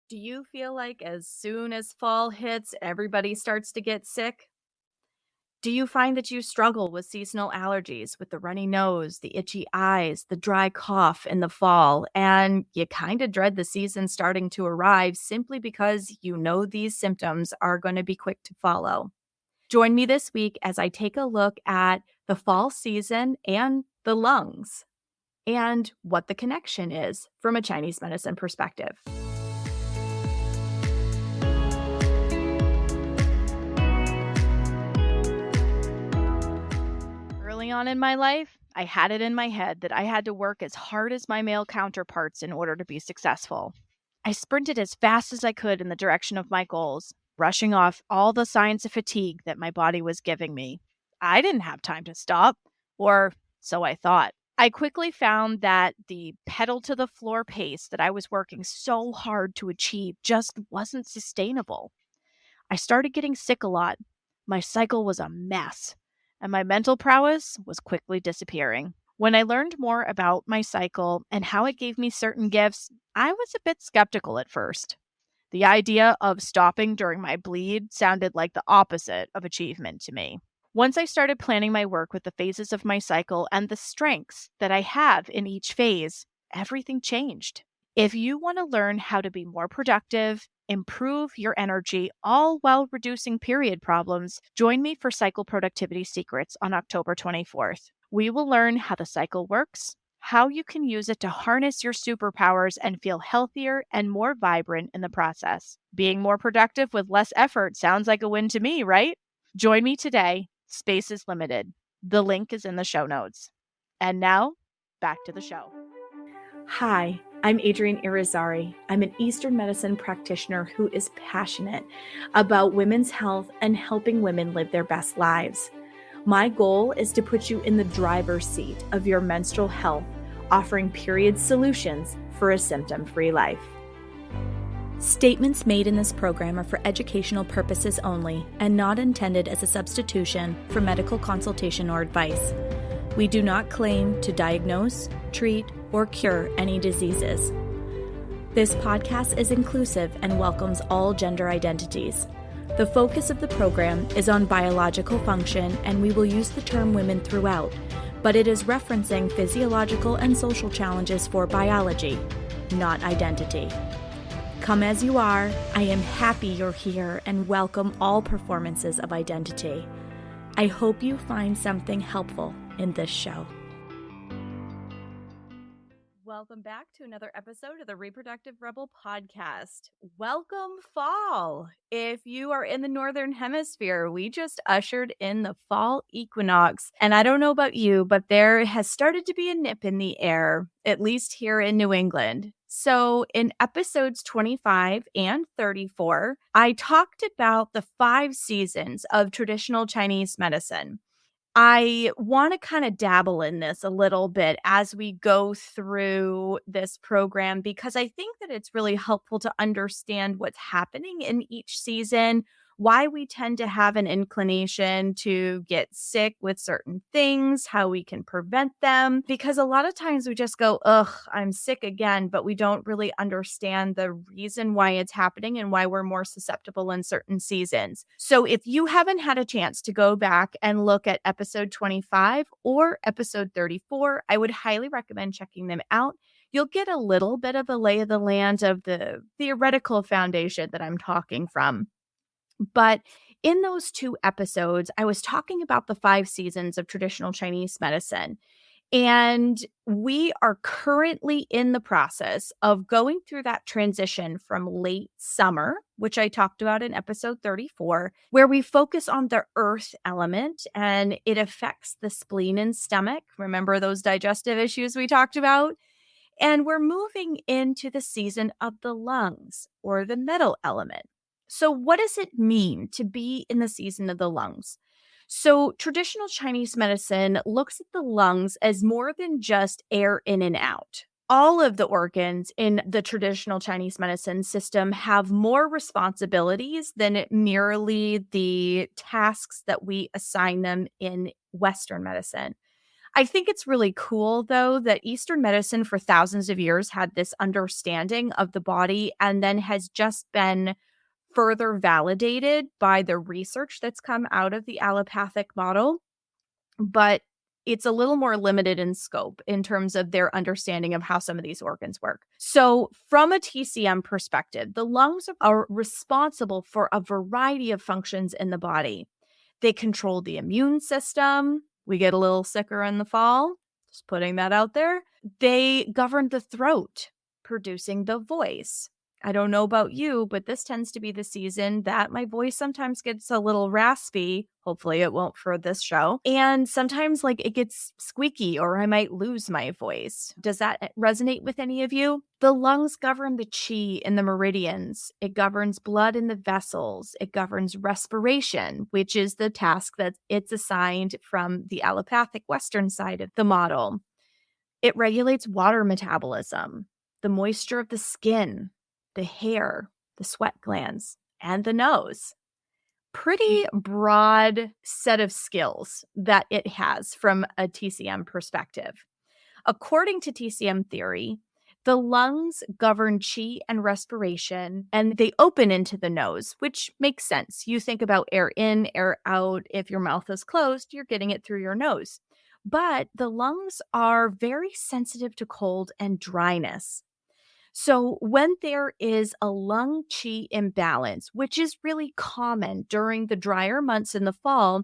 Do you feel like as soon as fall hits, everybody starts to get sick? Do you find that you struggle with seasonal allergies, with the runny nose, the itchy eyes, the dry cough in the fall, and you kind of dread the season starting to arrive simply because you know these symptoms are going to be quick to follow? Join me this week as I take a look at the fall season and the lungs and what the connection is from a Chinese medicine perspective. Early on in my life, I had it in my head that I had to work as hard as my male counterparts in order to be successful. I sprinted as fast as I could in the direction of my goals, brushing off all the signs of fatigue that my body was giving me. I didn't have time to stop, or so I thought. I quickly found that the pedal to the floor pace that I was working so hard to achieve just wasn't sustainable. I started getting sick a lot. My cycle was a mess, and my mental prowess was quickly disappearing. When I learned more about my cycle and how it gave me certain gifts, I was a bit skeptical at first. The idea of stopping during my bleed sounded like the opposite of achievement to me. Once I started planning my work with the phases of my cycle and the strengths that I have in each phase, everything changed. If you want to learn how to be more productive, improve your energy, all while reducing period problems, join me for Cycle Productivity Secrets on October 24th. We will learn how the cycle works, how you can use it to harness your superpowers and feel healthier and more vibrant in the process. Being more productive with less effort sounds like a win to me, right? Join me today. Space is limited. The link is in the show notes. And now, back to the show. Hi, I'm Adrienne Irizarry. I'm an Eastern medicine practitioner who is passionate about women's health and helping women live their best lives. My goal is to put you in the driver's seat of your menstrual health, offering period solutions for a symptom-free life. Statements made in this program are for educational purposes only and not intended as a substitution for medical consultation or advice. We do not claim to diagnose, treat, or cure any diseases. This podcast is inclusive and welcomes all gender identities. The focus of the program is on biological function, and we will use the term women throughout, but it is referencing physiological and social challenges for biology, not identity. Come as you are, I am happy you're here and welcome all performances of identity. I hope you find something helpful in this show. Welcome back to another episode of the Reproductive Rebel podcast. Welcome fall. If you are in the Northern Hemisphere, we just ushered in the fall equinox. And I don't know about you, but there has started to be a nip in the air, at least here in New England. So in episodes 25 and 34, I talked about the 5 seasons of traditional Chinese medicine. I want to kind of dabble in this a little bit as we go through this program because I think that it's really helpful to understand what's happening in each season, why we tend to have an inclination to get sick with certain things, how we can prevent them. Because a lot of times we just go, ugh, I'm sick again, but we don't really understand the reason why it's happening and why we're more susceptible in certain seasons. So if you haven't had a chance to go back and look at episode 25 or episode 34, I would highly recommend checking them out. You'll get a little bit of a lay of the land of the theoretical foundation that I'm talking from. But in those 2 episodes, I was talking about the 5 seasons of traditional Chinese medicine. And we are currently in the process of going through that transition from late summer, which I talked about in episode 34, where we focus on the earth element and it affects the spleen and stomach. Remember those digestive issues we talked about? And we're moving into the season of the lungs or the metal element. So what does it mean to be in the season of the lungs? So traditional Chinese medicine looks at the lungs as more than just air in and out. All of the organs in the traditional Chinese medicine system have more responsibilities than merely the tasks that we assign them in Western medicine. I think it's really cool, though, that Eastern medicine for thousands of years had this understanding of the body and then has just been further validated by the research that's come out of the allopathic model. But it's a little more limited in scope in terms of their understanding of how some of these organs work. So, from a TCM perspective, the lungs are responsible for a variety of functions in the body. They control the immune system. We get a little sicker in the fall, just putting that out there. They govern the throat, producing the voice. I don't know about you, but this tends to be the season that my voice sometimes gets a little raspy. Hopefully it won't for this show. And sometimes like it gets squeaky or I might lose my voice. Does that resonate with any of you? The lungs govern the chi in the meridians. It governs blood in the vessels. It governs respiration, which is the task that it's assigned from the allopathic Western side of the model. It regulates water metabolism, the moisture of the skin, the hair, the sweat glands, and the nose. Pretty broad set of skills that it has from a TCM perspective. According to TCM theory, the lungs govern chi and respiration, and they open into the nose, which makes sense. You think about air in, air out. If your mouth is closed, you're getting it through your nose. But the lungs are very sensitive to cold and dryness. So, when there is a lung chi imbalance, which is really common during the drier months in the fall,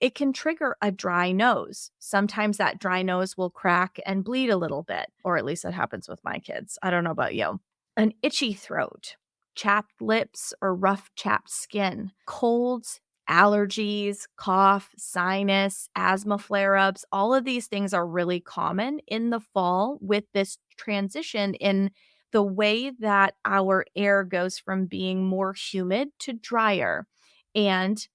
it can trigger a dry nose. Sometimes that dry nose will crack and bleed a little bit, or at least that happens with my kids. I don't know about you. An itchy throat, chapped lips, or rough chapped skin, colds, allergies, cough, sinus, asthma flare ups, all of these things are really common in the fall with this transition in the way that our air goes from being more humid to drier. And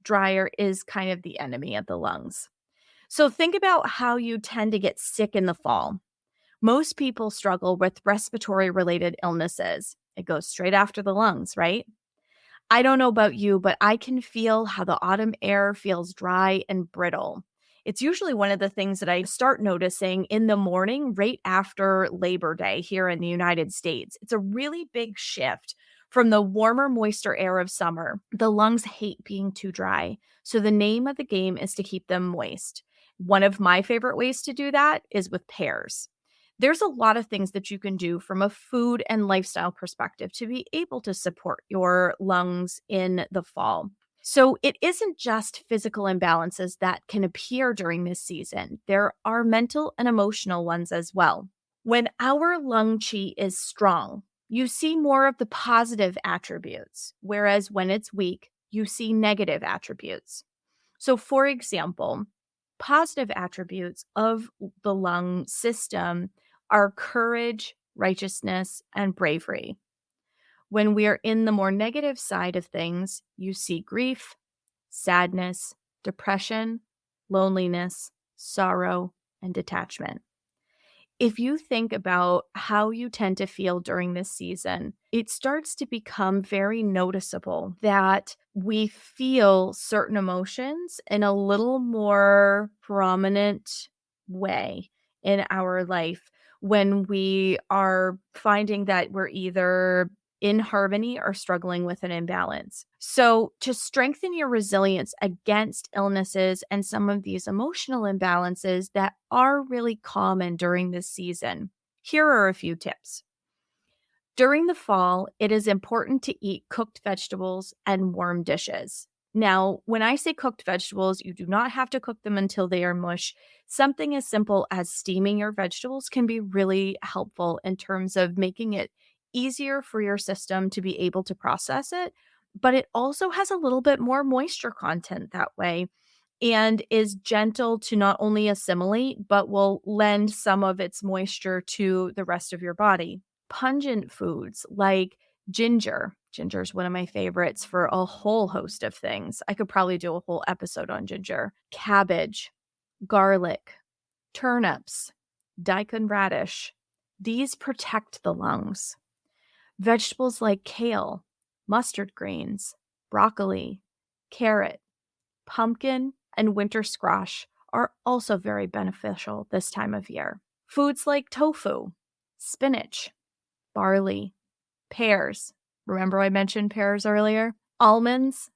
drier is kind of the enemy of the lungs. So think about how you tend to get sick in the fall. Most people struggle with respiratory related illnesses. It goes straight after the lungs, right? I don't know about you, but I can feel how the autumn air feels dry and brittle. It's usually one of the things that I start noticing in the morning right after Labor Day here in the United States. It's a really big shift from the warmer, moister air of summer. The lungs hate being too dry, so the name of the game is to keep them moist. One of my favorite ways to do that is with pears. There's a lot of things that you can do from a food and lifestyle perspective to be able to support your lungs in the fall. So it isn't just physical imbalances that can appear during this season. There are mental and emotional ones as well. When our lung chi is strong, you see more of the positive attributes, whereas when it's weak, you see negative attributes. So for example, positive attributes of the lung system are courage, righteousness, and bravery. When we are in the more negative side of things, you see grief, sadness, depression, loneliness, sorrow, and detachment. If you think about how you tend to feel during this season, it starts to become very noticeable that we feel certain emotions in a little more prominent way in our life when we are finding that we're either in harmony or struggling with an imbalance. So, to strengthen your resilience against illnesses and some of these emotional imbalances that are really common during this season, here are a few tips. During the fall, it is important to eat cooked vegetables and warm dishes. Now, when I say cooked vegetables, you do not have to cook them until they are mush. Something as simple as steaming your vegetables can be really helpful in terms of making it easier for your system to be able to process it, but it also has a little bit more moisture content that way and is gentle to not only assimilate, but will lend some of its moisture to the rest of your body. Pungent foods like ginger. Ginger is one of my favorites for a whole host of things. I could probably do a whole episode on ginger. Cabbage, garlic, turnips, daikon radish. These protect the lungs. Vegetables like kale, mustard greens, broccoli, carrot, pumpkin, and winter squash are also very beneficial this time of year. Foods like tofu, spinach, barley, pears. Remember I mentioned pears earlier? Almonds,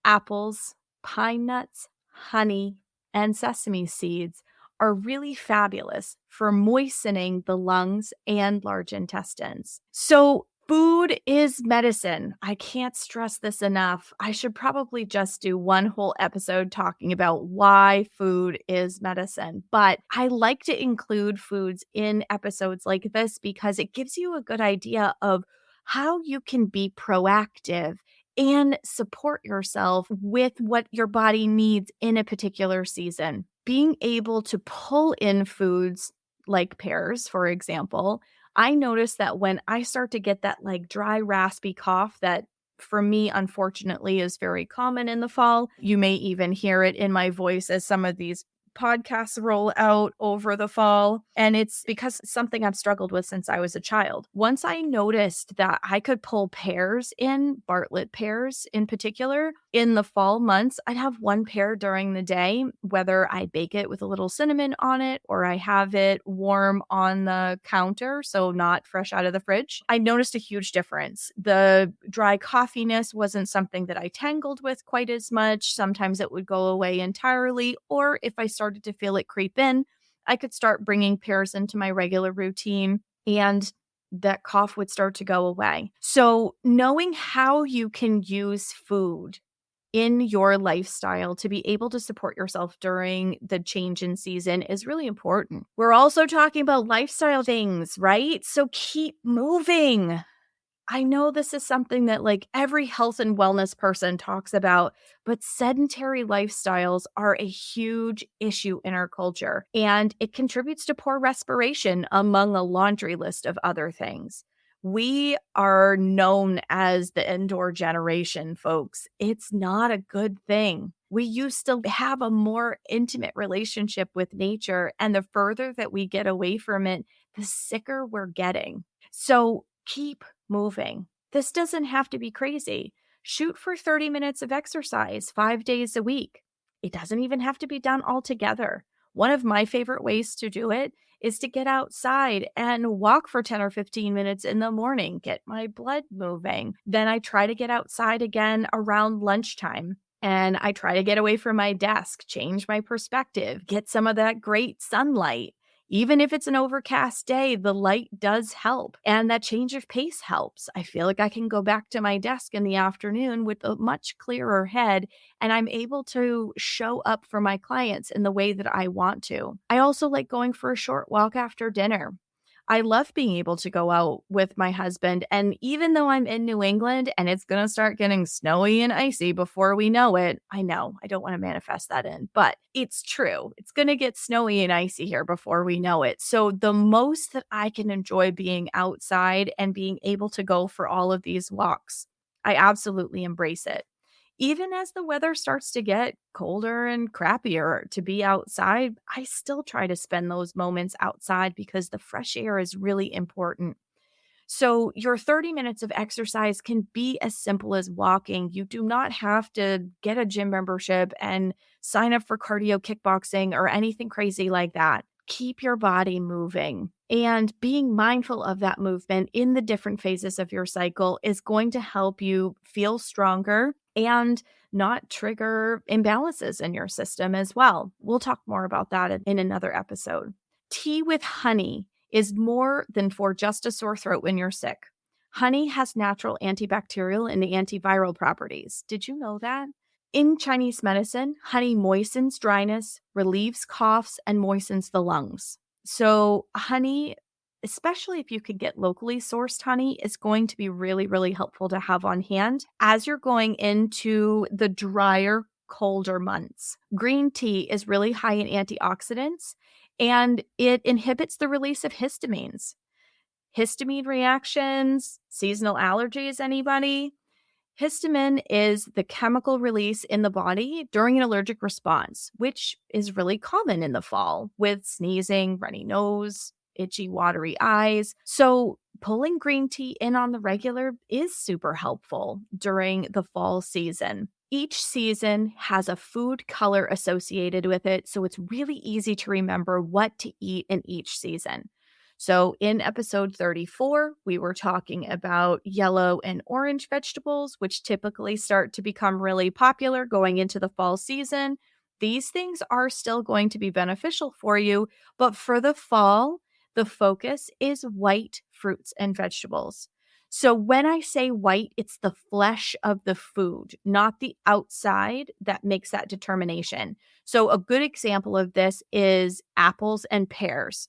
apples, pine nuts, honey, and sesame seeds are really fabulous for moistening the lungs and large intestines. So food is medicine. I can't stress this enough. I should probably just do one whole episode talking about why food is medicine. But I like to include foods in episodes like this because it gives you a good idea of how you can be proactive and support yourself with what your body needs in a particular season. Being able to pull in foods like pears, for example, I notice that when I start to get that like dry, raspy cough that for me, unfortunately, is very common in the fall. You may even hear it in my voice as some of these podcasts roll out over the fall. And it's because it's something I've struggled with since I was a child. Once I noticed that I could pull pears in, Bartlett pears in particular, in the fall months, I'd have one pear during the day, whether I bake it with a little cinnamon on it or I have it warm on the counter, so not fresh out of the fridge. I noticed a huge difference. The dry coughiness wasn't something that I tangled with quite as much. Sometimes it would go away entirely, or if I started to feel it creep in, I could start bringing pears into my regular routine and that cough would start to go away. So knowing how you can use food in your lifestyle to be able to support yourself during the change in season is really important. We're also talking about lifestyle things, right? So keep moving. I know this is something that like every health and wellness person talks about, but sedentary lifestyles are a huge issue in our culture, and it contributes to poor respiration among a laundry list of other things. We are known as the indoor generation, folks. It's not a good thing. We used to have a more intimate relationship with nature, and the further that we get away from it, the sicker we're getting. So keep moving. This doesn't have to be crazy. Shoot for 30 minutes of exercise 5 days a week. It doesn't even have to be done all together. One of my favorite ways to do it is to get outside and walk for 10 or 15 minutes in the morning, get my blood moving. Then I try to get outside again around lunchtime. And I try to get away from my desk, change my perspective, get some of that great sunlight. Even if it's an overcast day, the light does help. And that change of pace helps. I feel like I can go back to my desk in the afternoon with a much clearer head, and I'm able to show up for my clients in the way that I want to. I also like going for a short walk after dinner. I love being able to go out with my husband. And even though I'm in New England and it's going to start getting snowy and icy before we know it, I know I don't want to manifest that in, but it's true. It's going to get snowy and icy here before we know it. So the most that I can enjoy being outside and being able to go for all of these walks, I absolutely embrace it. Even as the weather starts to get colder and crappier to be outside, I still try to spend those moments outside because the fresh air is really important. So, your 30 minutes of exercise can be as simple as walking. You do not have to get a gym membership and sign up for cardio kickboxing or anything crazy like that. Keep your body moving. And being mindful of that movement in the different phases of your cycle is going to help you feel stronger and not trigger imbalances in your system as well. We'll talk more about that in another episode. Tea with honey is more than for just a sore throat when you're sick. Honey has natural antibacterial and antiviral properties. Did you know that? In Chinese medicine, honey moistens dryness, relieves coughs, and moistens the lungs. So honey, especially if you could get locally sourced honey, is going to be really, really helpful to have on hand as you're going into the drier, colder months. Green tea is really high in antioxidants, and it inhibits the release of histamines. Histamine reactions, seasonal allergies, anybody? Histamine is the chemical release in the body during an allergic response, which is really common in the fall with sneezing, runny nose, itchy, watery eyes. So pulling green tea in on the regular is super helpful during the fall season. Each season has a food color associated with it, so it's really easy to remember what to eat in each season. So in episode 34, we were talking about yellow and orange vegetables, which typically start to become really popular going into the fall season. These things are still going to be beneficial for you, but for the fall, the focus is white fruits and vegetables. So when I say white, it's the flesh of the food, not the outside, that makes that determination. So a good example of this is apples and pears.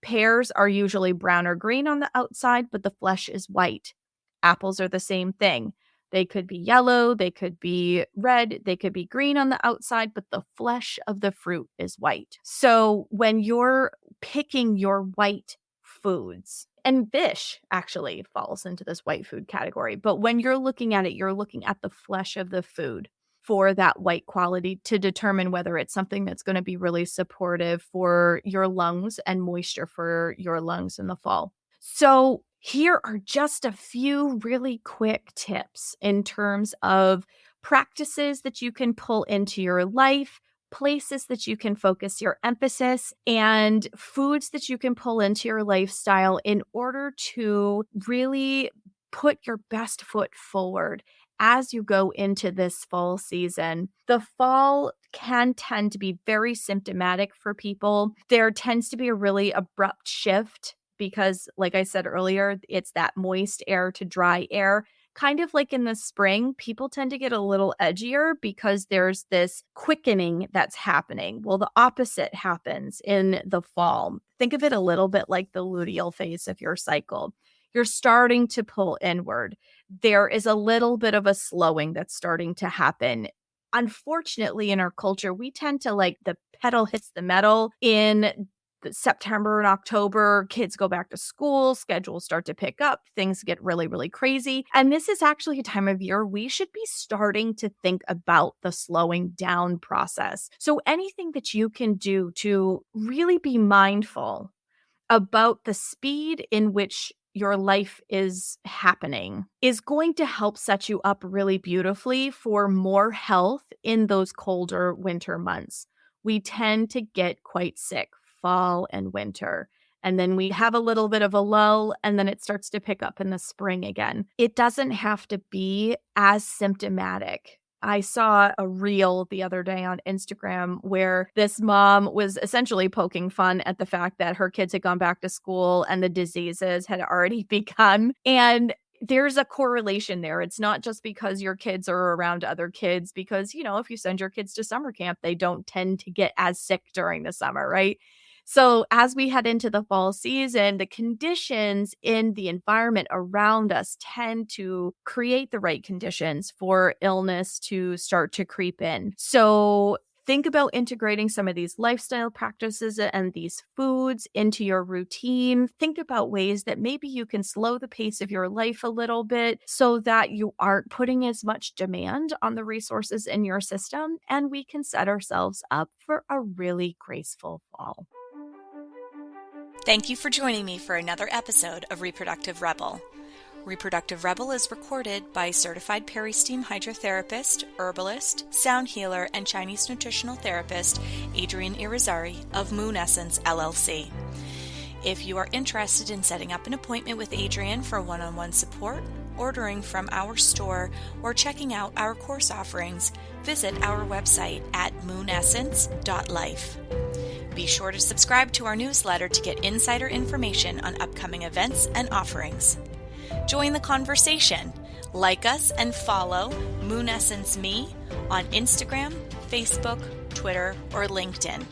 Pears are usually brown or green on the outside, but the flesh is white. Apples are the same thing. They could be yellow, they could be red, they could be green on the outside, but the flesh of the fruit is white. So when you're picking your white foods, and fish actually falls into this white food category, but when you're looking at it, you're looking at the flesh of the food for that white quality to determine whether it's something that's going to be really supportive for your lungs and moisture for your lungs in the fall. So here are just a few really quick tips in terms of practices that you can pull into your life, places that you can focus your emphasis, and foods that you can pull into your lifestyle in order to really put your best foot forward as you go into this fall season. The fall can tend to be very symptomatic for people. There tends to be a really abrupt shift because, like I said earlier, it's that moist air to dry air. Kind of like in the spring, people tend to get a little edgier because there's this quickening that's happening. Well, the opposite happens in the fall. Think of it a little bit like the luteal phase of your cycle. You're starting to pull inward. There is a little bit of a slowing that's starting to happen. Unfortunately, in our culture, we tend to like the pedal hits the metal in September and October. Kids go back to school, schedules start to pick up, things get really, really crazy. And this is actually a time of year we should be starting to think about the slowing down process. So anything that you can do to really be mindful about the speed in which your life is happening is going to help set you up really beautifully for more health in those colder winter months. We tend to get quite sick fall and winter, and then we have a little bit of a lull, and then it starts to pick up in the spring again. It doesn't have to be as symptomatic. I saw a reel the other day on Instagram where this mom was essentially poking fun at the fact that her kids had gone back to school and the diseases had already begun. And there's a correlation there. It's not just because your kids are around other kids, because, you know, if you send your kids to summer camp, they don't tend to get as sick during the summer, right? So as we head into the fall season, the conditions in the environment around us tend to create the right conditions for illness to start to creep in. So think about integrating some of these lifestyle practices and these foods into your routine. Think about ways that maybe you can slow the pace of your life a little bit so that you aren't putting as much demand on the resources in your system, and we can set ourselves up for a really graceful fall. Thank you for joining me for another episode of Reproductive Rebel. Reproductive Rebel is recorded by certified peri-steam hydrotherapist, herbalist, sound healer, and Chinese nutritional therapist Adrienne Irizarry of Moon Essence LLC. If you are interested in setting up an appointment with Adrienne for one-on-one support, ordering from our store, or checking out our course offerings, visit our website at moonessence.life. Be sure to subscribe to our newsletter to get insider information on upcoming events and offerings. Join the conversation. Like us and follow Moon Essence Me on Instagram, Facebook, Twitter, or LinkedIn.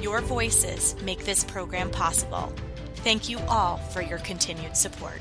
Your voices make this program possible. Thank you all for your continued support.